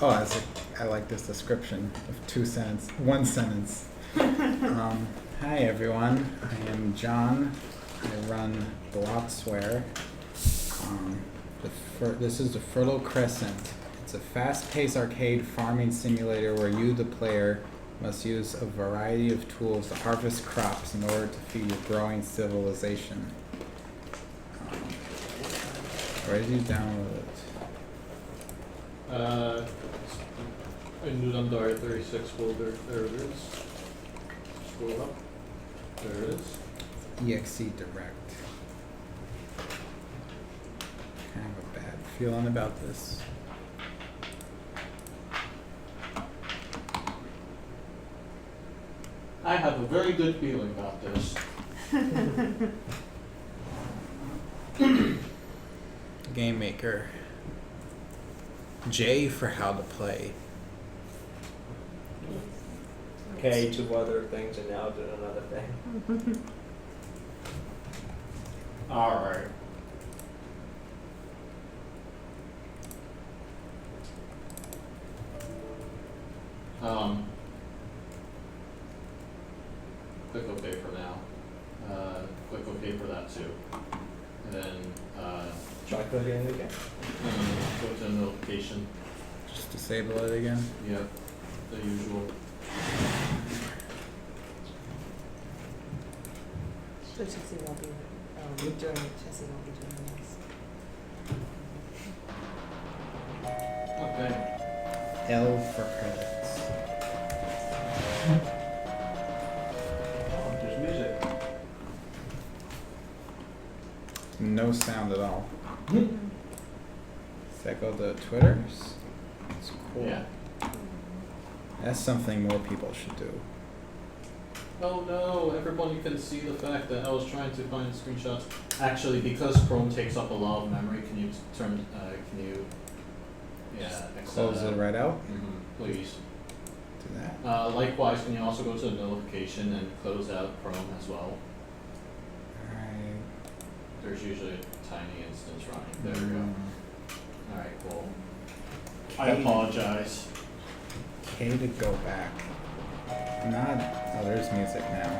Oh, I like this description of one sentence. Hi everyone, I am John. I run Blocksware. This is the Fertile Crescent. It's a fast-paced arcade farming simulator where you, the player, must use a variety of tools to harvest crops in order to feed your growing civilization. Where did you download it? In Ludum the R36 folder. There it is. Scroll up. There it is. EXE Direct. Kind of a bad feeling about this. I have a very good feeling about this. Game Maker. J for how to play. K, two other things, and now did another thing. Alright. Click OK for now. Click OK for that too. And then Try clicking it again. go to notification. Just disable it again. Yep, the usual. So Chelsea won't be doing Chelsea won't be doing this. Okay. L for credits. Oh, there's music. No sound at all. Does that go to Twitter's? It's cool. Yeah. That's something more people should do. Oh no, everybody can see the fact that I was trying to find screenshots. Actually, because Chrome takes up a lot of memory, can you exit Close that it out? right out. Please. Do that. Likewise, can you also go to the notification and close out Chrome as well? Alright. There's usually a tiny instance running. There we go. Alright, cool. I apologize. K to go back. Oh, there's music now.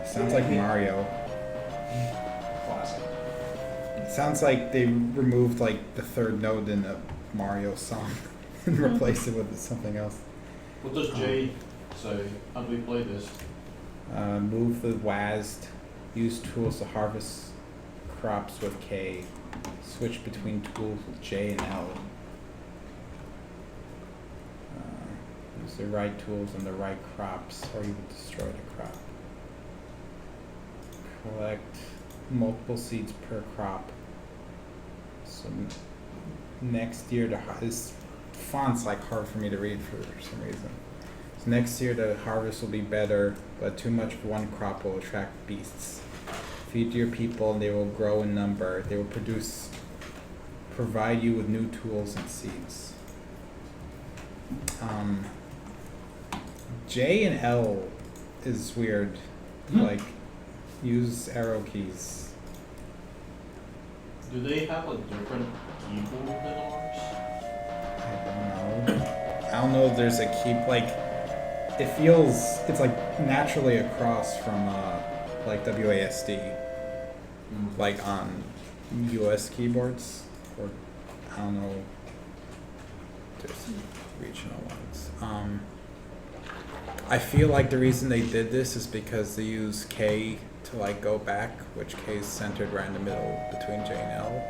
Sounds like Mario. Classic. It sounds like they removed like the third note in a Mario song and replaced it with something else. What does J say? How do we play this? Move the WASD. Use tools to harvest crops with K. Switch between tools with J and L. Use the right tools and the right crops, or you will destroy the crop. Collect multiple seeds per crop. So next year this font's like hard for me to read for some reason. So next year the harvest will be better, but too much of one crop will attract beasts. Feed your people and they will grow in number. They will provide you with new tools and seeds. J and L is weird. Like, use arrow keys. Do they have a different keyboard than ours? I don't know if there's a key, like, it's like naturally across from, like WASD, like on US keyboards, or I don't know, there's regional ones. I feel like the reason they did this is because they use K to like go back, which K is centered right in the middle between J and L.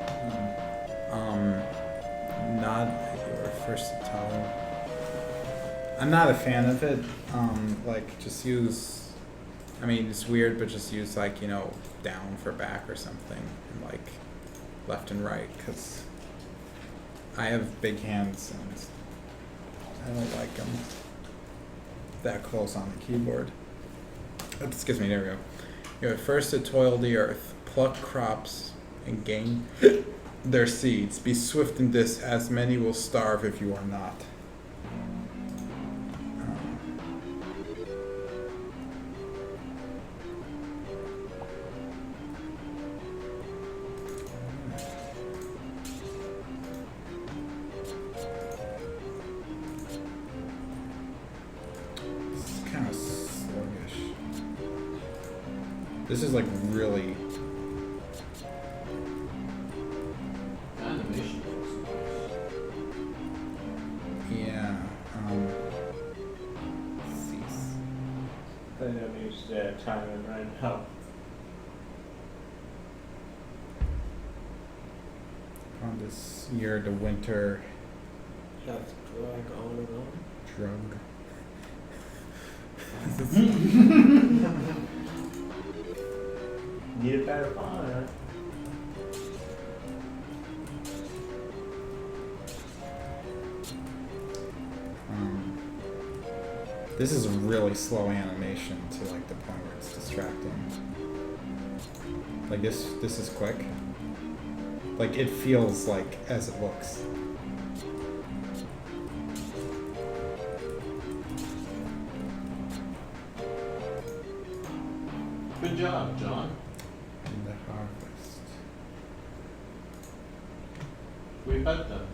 Not your first to tell. I'm not a fan of it. Like just use, I mean it's weird, but just use like, you know, down for back or something, and like left and right, because I have big hands and I don't like them that close on the keyboard. Excuse me, there we go. You know, first to toil the earth, pluck crops, and gain their seeds. Be swift in this, as many will starve if you are not. This is like really. The animation looks nice. Yeah. Cease. I think that means timing right now. On this year, the winter That's drag on and on. drug. Need a better font. This is a really slow animation to like the point where it's distracting. Like this is quick. Like it feels like as it looks. Good job, John. In the harvest. We bet them.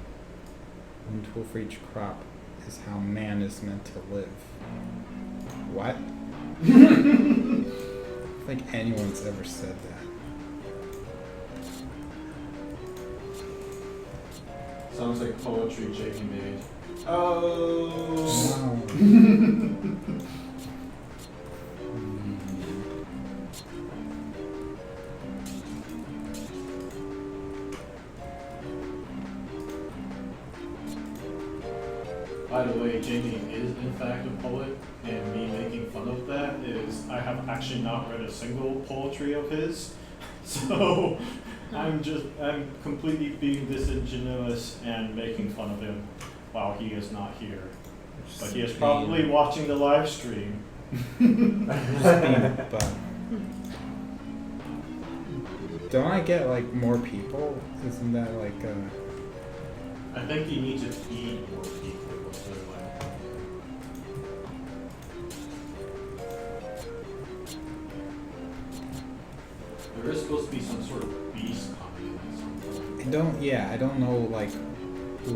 One tool for each crop is how man is meant to live. What? I don't think anyone's ever said that. Sounds like poetry JP made. Oh. No. By the way, Jamie is in fact a poet, and me making fun of that is I have actually not read a single poetry of his, so I'm completely being disingenuous and making fun of him while he is not here. But he is probably watching the live stream. But don't I get like more people? Isn't that like I think you need to feed more people with their life. There is supposed to be some sort of beast coming in at some point. I don't know like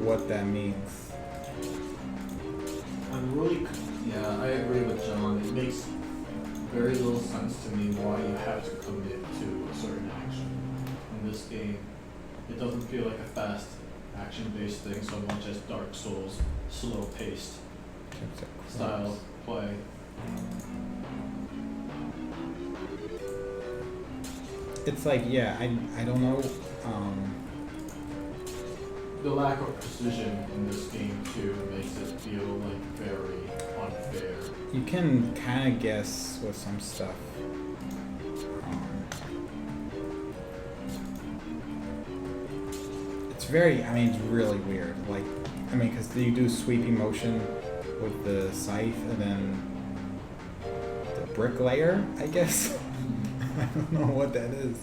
what that means. Yeah, I agree with John. It makes very little sense to me why you have to commit to a certain action in this game. It doesn't feel like a fast action-based thing so much as Dark Souls, slow-paced style of play. It's like I don't know. The lack of precision in this game too makes it feel like very unfair. You can kind of guess with some stuff. It's very, it's really weird. Like, because you do sweepy motion with the scythe and then the bricklayer, I guess. I don't know what that is.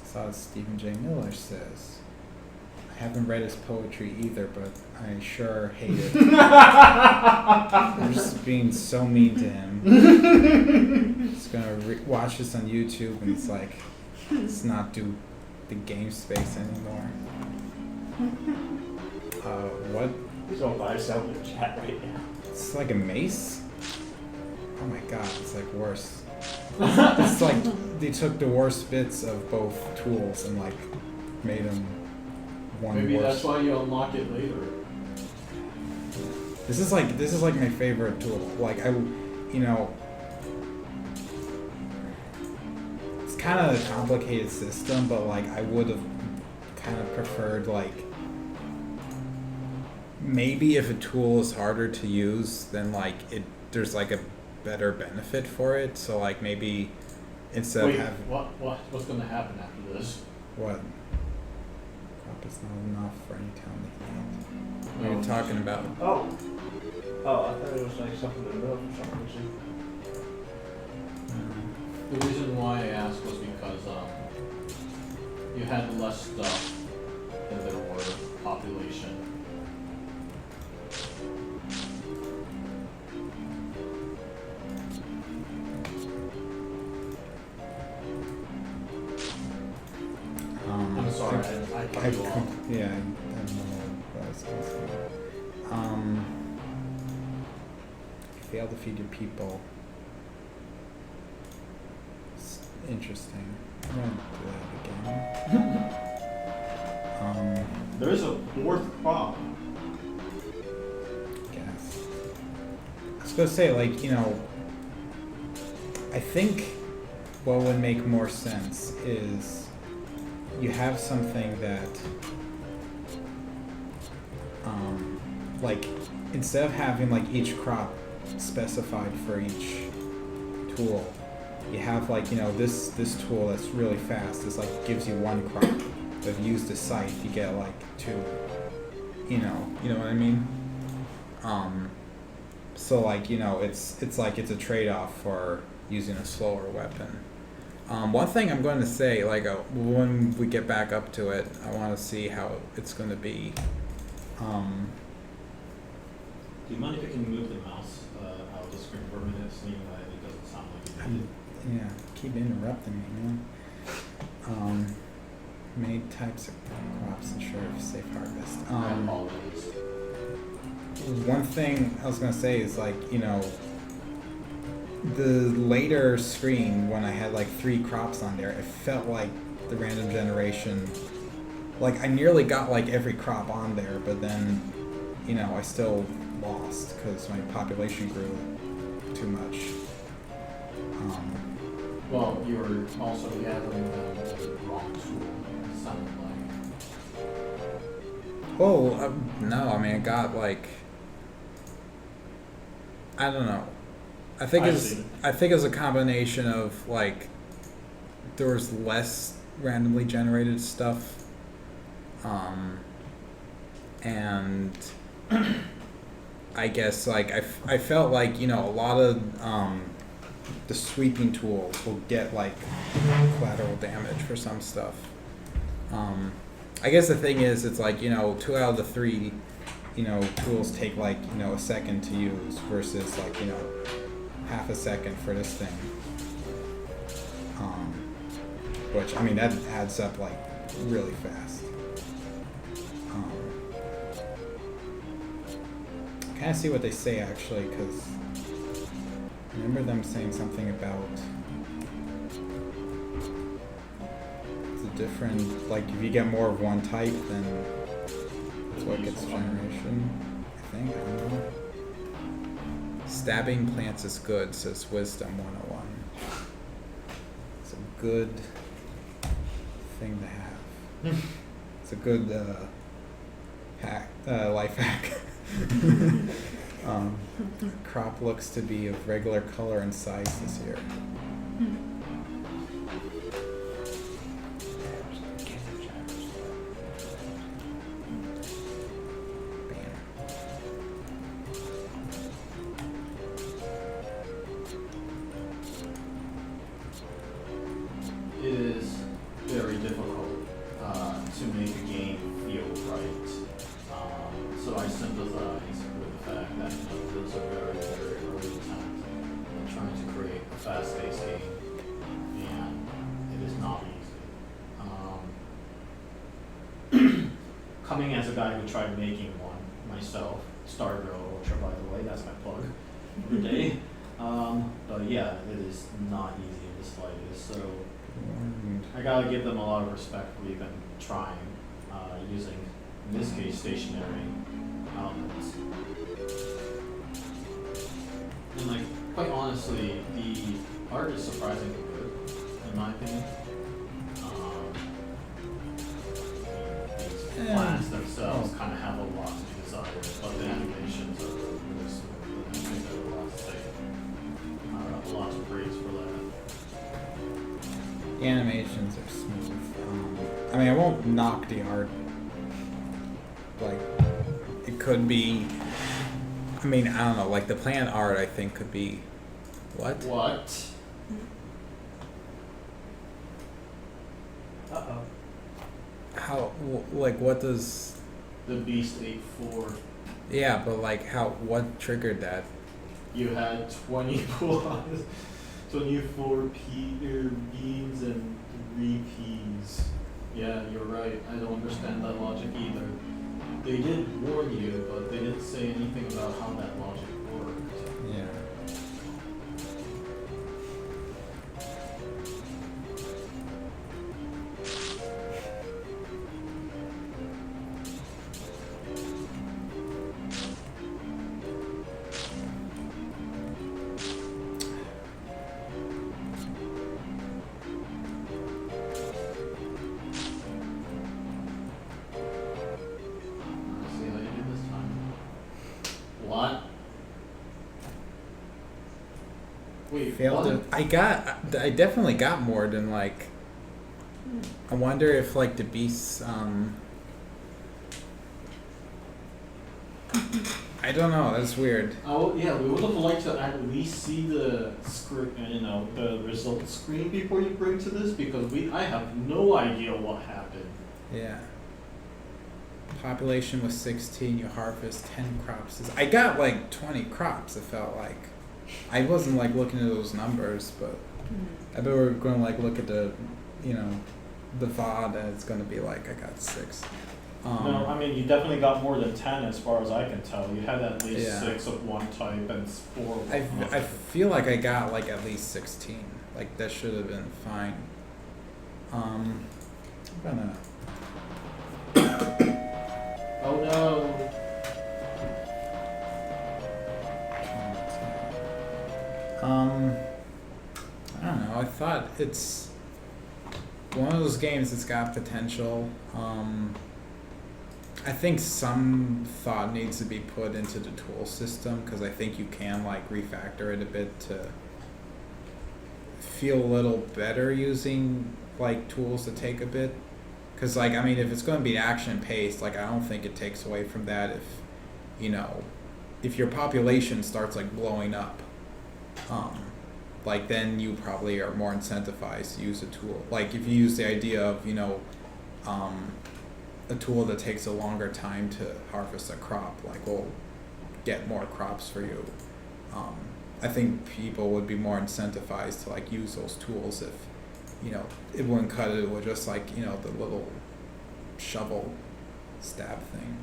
Saw Stephen J. Miller says, I haven't read his poetry either, but I sure hate it. I'm just being so mean to him. Just gonna watch this on YouTube and it's like, let's not do the game space anymore. What? He's all by himself in the chat right now. It's like a mace? Oh my god, it's like worse. It's like they took the worst bits of both tools and like made them one Maybe worse. that's why you unlock it later. This is like my favorite tool. Like it's kind of a complicated system, but like I would have kind of preferred like maybe if a tool is harder to use, then like there's like a better benefit for it. So like maybe instead Wait, of having what's going to happen after this? what crop is not enough for any town to eat. What are No. you talking about? Oh, I thought it was like something in the middle for some reason. The reason why I asked was because you had less stuff than there were population. I'm sorry, I cut you off. Yeah, I don't know what I was going to say. Fail to feed your people. interesting. I'm gonna do that again. There's a fourth crop. Guess. I was gonna say, like, you know, I think what would make more sense is you have something that, like, instead of having like each crop specified for each tool, you have like, you know, this tool that's really fast is like gives you one crop. But if you use the scythe, you get like two. You know what I mean? So like, you know, it's like it's a trade-off for using a slower weapon. One thing I'm going to say, like, when we get back up to it, I want to see how it's going to be. Do you mind if I can move the mouse out of the screen for a minute, seeing that it doesn't sound like you need it? Yeah, keep interrupting me, man. Made types of crops ensure safe harvest. I apologize. One thing I was gonna say is, like, you know, the later screen when I had like 3 crops on there, it felt like the random generation, like I nearly got like every crop on there, but then, you know, I still lost because my population grew too much. Well, you were also gathering the wrong tool, it sounded like. Oh, no, I mean, it got like, I don't know. I think it was a combination of like there was less randomly generated stuff, and I guess like I felt like, you know, a lot of the sweeping tool will get like collateral damage for some stuff. I guess the thing is, it's like, you know, 2 out of the 3, you know, tools take like, you know, a second to use versus like, you know, half a second for this thing. Which, I mean, that adds up like really fast. Kind of see what they say actually, because I remember them saying something about the different, like if you get more of one type, then that's what gets generation. I think, I don't know. Stabbing plants is good, says Wisdom 101. It's a good thing to have. It's a good life hack. Crop looks to be of regular color and size this year. It is very difficult to make a game feel right. So I sympathize with the fact that, you know, those are very, very early attempts in trying to create a fast-paced game, and it is not easy. Coming as a guy who tried making one myself, Stargirl Ultra, by the way, that's my plug for the day. But yeah, it is not easy in the slightest. So I gotta give them a lot of respect for even trying, using, in this case, stationary elements. And like, quite honestly, the art is surprisingly good, in my opinion. These plants themselves kind of have a lot to be desired, but the animations are really smooth, and I think there's a lot to say, a lot to praise for that. The animations are smooth. I mean, I won't knock the art. Like, it could be, I mean, I don't know, like the plant art I think could be, what? What? Uh-oh. How, like what does, The Beast ate 4. yeah, but like how, what triggered that? You had 24 beans and 3 peas. Yeah, you're right. I don't understand that logic either. They did warn you, but they didn't say anything about how that logic worked. Yeah. Wait, failed what? it. I definitely got more than like. I wonder if like the beasts. I don't know. That's weird. Oh yeah, we would have liked to at least see the the result screen before you bring to this because I have no idea what happened. Yeah. Population was 16. You harvest 10 crops. I got like 20 crops. It felt like. I wasn't like looking at those numbers, but I bet we're going to like look at the, the VOD, and it's going to be like I got 6. No, I mean you definitely got more than 10 as far as I can tell. You had at least Yeah. 6 of one type and 4 of I another. feel like I got like at least 16. Like that should have been fine. I'm gonna. Oh no. I don't know. I thought it's one of those games that's got potential. I think some thought needs to be put into the tool system because I think you can like refactor it a bit to feel a little better using like tools that take a bit. Because like I mean, if it's going to be action paced, like I don't think it takes away from that. If your population starts like blowing up, like then you probably are more incentivized to use a tool. Like if you use the idea of a tool that takes a longer time to harvest a crop, like we'll get more crops for you. I think people would be more incentivized to like use those tools if it wouldn't cut it with just like the little shovel stab thing.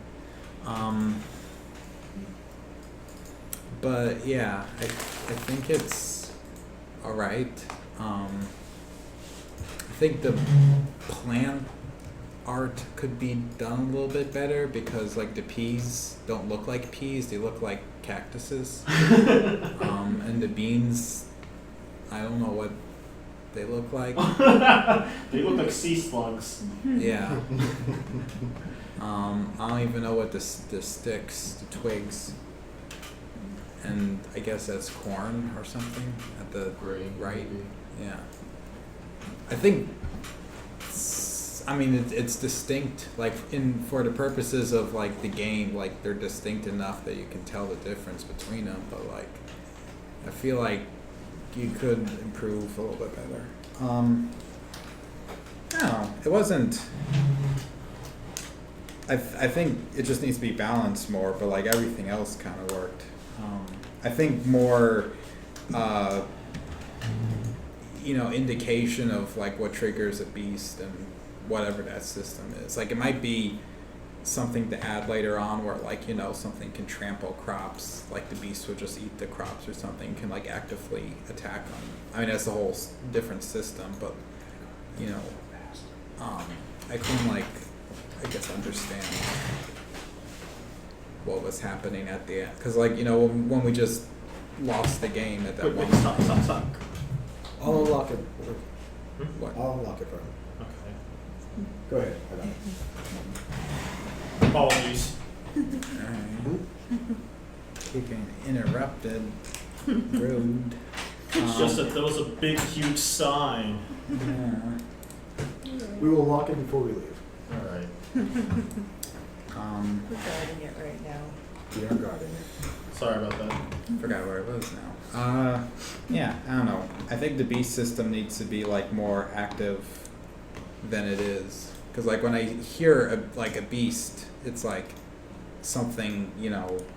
But yeah, I think it's all right. I think the plant art could be done a little bit better because like the peas don't look like peas, they look like cactuses. And the beans, I don't know what they look like. They look like sea slugs. Yeah. I don't even know what the sticks, the twigs, and I guess that's corn or something at the right. Yeah. I think. It's distinct. Like for the purposes of like the game, like they're distinct enough that you can tell the difference between them. But like, I feel like you could improve a little bit better. I don't know. It wasn't. I think it just needs to be balanced more, but like everything else kind of worked. I think more, indication of like what triggers a beast and whatever that system is. Like it might be something to add later on where like, something can trample crops, like the beast would just eat the crops or something, can like actively attack them. I mean, that's a whole different system, but, I couldn't like, I guess understand what was happening at the end. Cause like, when we just lost the game at that Wait, one. stop. I'll unlock it. What? I'll unlock it for him. Okay. Go ahead. Apologies. Alright. Keeping interrupted. Rude. It's just that there was a big, huge sign. Yeah. We will lock it before we leave. Alright. We're guarding it right now. We are guarding it. Sorry about that. Forgot where it was now. Yeah, I don't know. I think the beast system needs to be like more active than it is. Cause like when I hear a beast, it's like something,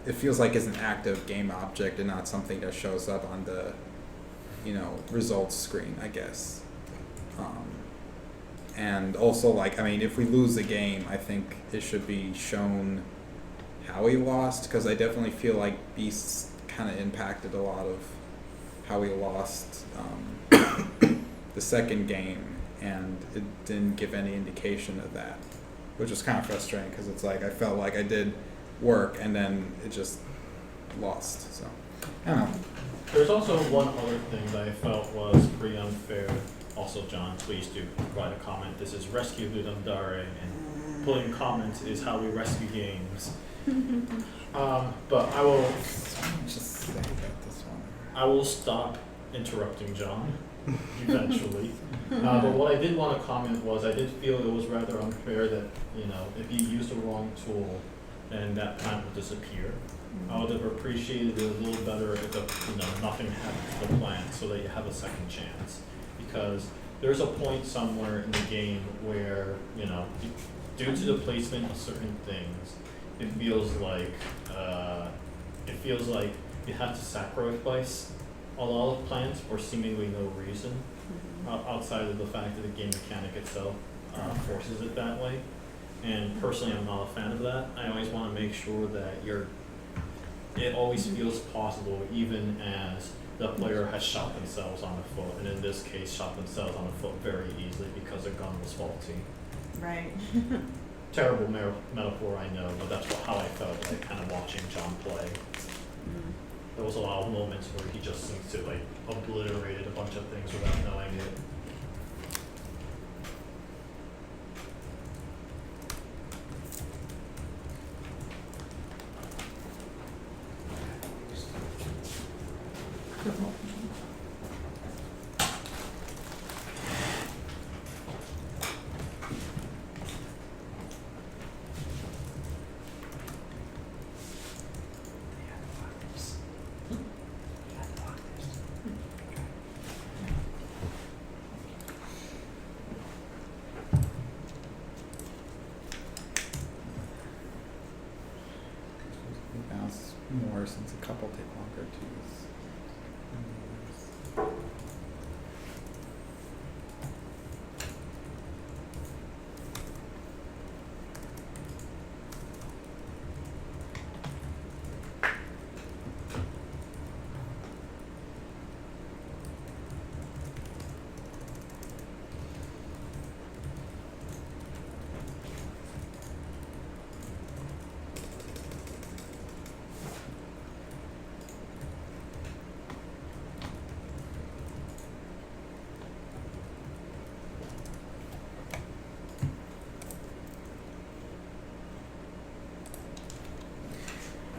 it feels like it's an active game object and not something that shows up on the, results screen, I guess. And also like, if we lose the game, I think it should be shown how we lost, because I definitely feel like beasts kind of impacted a lot of how we lost the second game, and it didn't give any indication of that, which was kind of frustrating because it's like I felt like I did work and then it just lost. So I don't know. There's also one other thing that I felt was pretty unfair. Also, John, please do write a comment. This is Rescue Ludum Dare, and pulling comments is how we rescue games. But I will Just say about this one. I will stop interrupting John eventually. But what I did want to comment was I did feel it was rather unfair that, you know, if you used the wrong tool, then that plant would disappear. I would have appreciated it a little better if, nothing happened to the plant so that you have a second chance. Because there's a point somewhere in the game where, due to the placement of certain things, it feels like you have to sacrifice a lot of plants for seemingly no reason, outside of the fact that the game mechanic itself forces it that way. And personally, I'm not a fan of that. I always want to make sure that it always feels possible, even as the player has shot themselves on the foot, and in this case, shot themselves on the foot very easily because their gun was faulty. Right. Terrible metaphor, I know, but that's how I felt like kind of watching John play. There was a lot of moments where he just seems to like obliterated a bunch of things without knowing it. Bounce more since a couple take longer to use.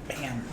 Bam.